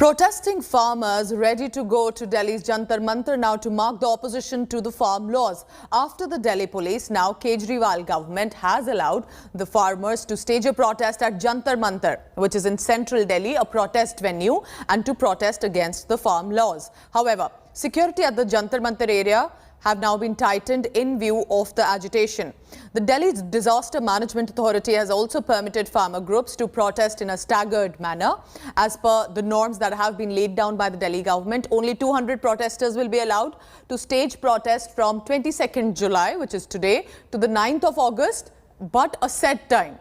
Protesting farmers ready to go to Delhi's Jantar Mantar now to mark the opposition to the farm laws. After the Delhi police, now Kejriwal government has allowed the farmers to stage a protest at Jantar Mantar, which is in central Delhi, a protest venue, and to protest against the farm laws. However, security at the Jantar Mantar area have now been tightened in view of the agitation. The Delhi Disaster Management Authority has also permitted farmer groups to protest in a staggered manner. As per the norms that have been laid down by the Delhi government, only 200 protesters will be allowed to stage protest from 22nd July, which is today, to the 9th of August, but a set time,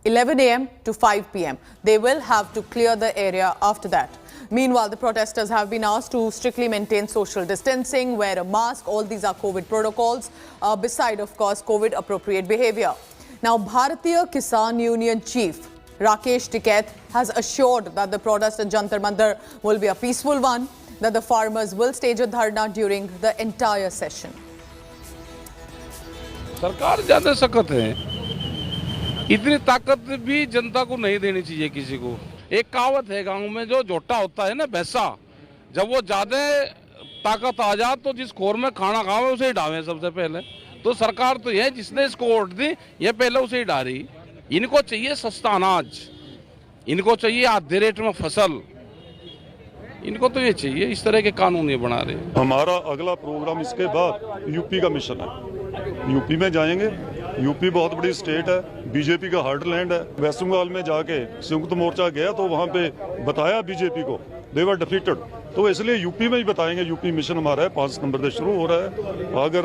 11 a.m. to 5 p.m. They will have to clear the area after that. Meanwhile, the protesters have been asked to strictly maintain social distancing, wear a mask. All these are COVID protocols, beside, of course, COVID-appropriate behavior. Now, Bharatiya Kisan Union Chief Rakesh Tiketh has assured that the protest at Jantar Mantar will be a peaceful one, that the farmers will stage a dharna during the entire session. सरकार ज्यादा सख्त है, इतनी ताकत भी जनता को नहीं देनी चाहिए किसी को। एक कहावत है गांव में, जो झोटा होता है ना भैंसा, जब वो ज्यादा ताकत आ जाए तो जिस खोर में खाना खावे उसे ही डावे सबसे पहले। तो सरकार तो यह जिसने इसको वोट दी ये पहले उसे ही डाली। इनको चाहिए सस्ता अनाज, इनको चाहिए आधे रेट में फसल, इनको तो ये चाहिए। इस तरह के कानून ये बना रहे हैं। हमारा अगला प्रोग्राम इसके बाद यूपी का मिशन है। यूपी में जाएंगे। यूपी बहुत बड़ी स्टेट है, बीजेपी का हार्टलैंड है। वेस्ट बंगाल में जाके संयुक्त मोर्चा गया तो वहाँ पे बताया बीजेपी को, दे वर डिफीटेड। तो इसलिए यूपी में ही बताएंगे। यूपी मिशन हमारा है, 5 नंबर से शुरू हो रहा है। अगर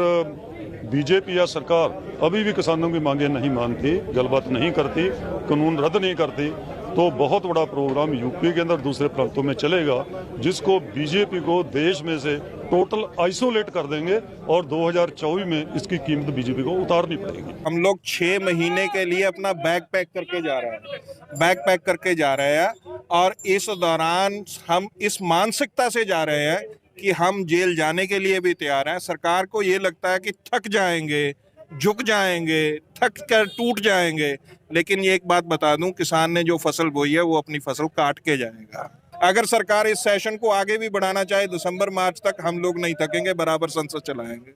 बीजेपी या सरकार अभी भी किसानों की मांगे नहीं मानती, गलबात नहीं करती, कानून रद्द नहीं करती, तो बहुत बड़ा प्रोग्राम यूपी के अंदर दूसरे प्रांतों में चलेगा, जिसको बीजेपी को देश में से टोटल आइसोलेट कर देंगे और 2024 में इसकी कीमत बीजेपी को उतारनी पड़ेगी। हम लोग 6 महीने के लिए अपना बैग पैक करके जा रहे हैं और इस दौरान हम इस मानसिकता से जा रहे हैं कि हम जेल जाने के लिए भी तैयार हैं। सरकार को ये लगता है कि थक जाएंगे, झुक जाएंगे, थक कर टूट जाएंगे, लेकिन ये एक बात बता दूं, किसान ने जो फसल बोई है वो अपनी फसल काट के जाएगा। अगर सरकार इस सेशन को आगे भी बढ़ाना चाहे दिसंबर मार्च तक, हम लोग नहीं थकेंगे, बराबर संसद चलाएंगे।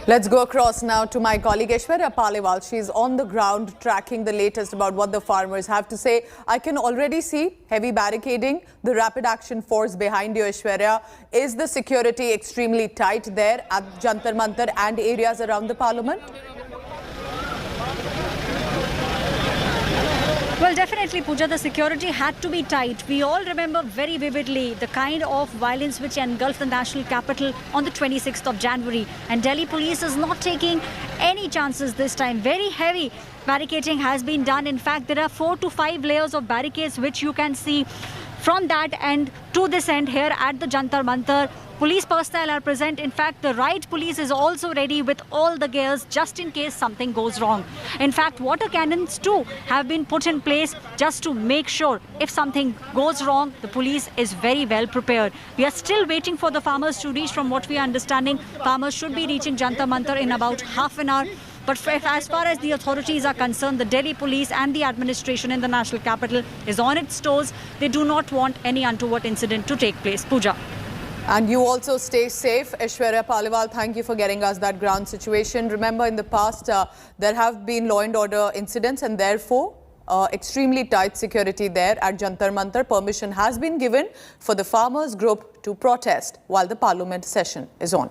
Let's go across now to my colleague Aishwarya Paliwal. She's on the ground tracking the latest about what the farmers have to say. I can already see heavy barricading, the rapid action force behind you, Aishwarya. Is the security extremely tight there at Jantar Mantar and areas around the parliament? Well, definitely, Pooja, the security had to be tight. We all remember very vividly the kind of violence which engulfed the national capital on the 26th of January. And Delhi police is not taking any chances this time. Very heavy barricading has been done. In fact, there are 4 to 5 layers of barricades which you can see from that end to this end here at the Jantar Mantar. Police personnel are present. In fact, the riot police is also ready with all the gears just in case something goes wrong. In fact, water cannons too have been put in place just to make sure if something goes wrong, the police is very well prepared. We are still waiting for the farmers to reach. From what we are understanding, farmers should be reaching Jantar Mantar in about half an hour. But as far as the authorities are concerned, the Delhi police and the administration in the national capital is on its toes. They do not want any untoward incident to take place. Pooja. And you also stay safe. Aishwarya Paliwal, thank you for getting us that ground situation. Remember, in the past, there have been law and order incidents and therefore extremely tight security there at Jantar Mantar. Permission has been given for the farmers group to protest while the parliament session is on.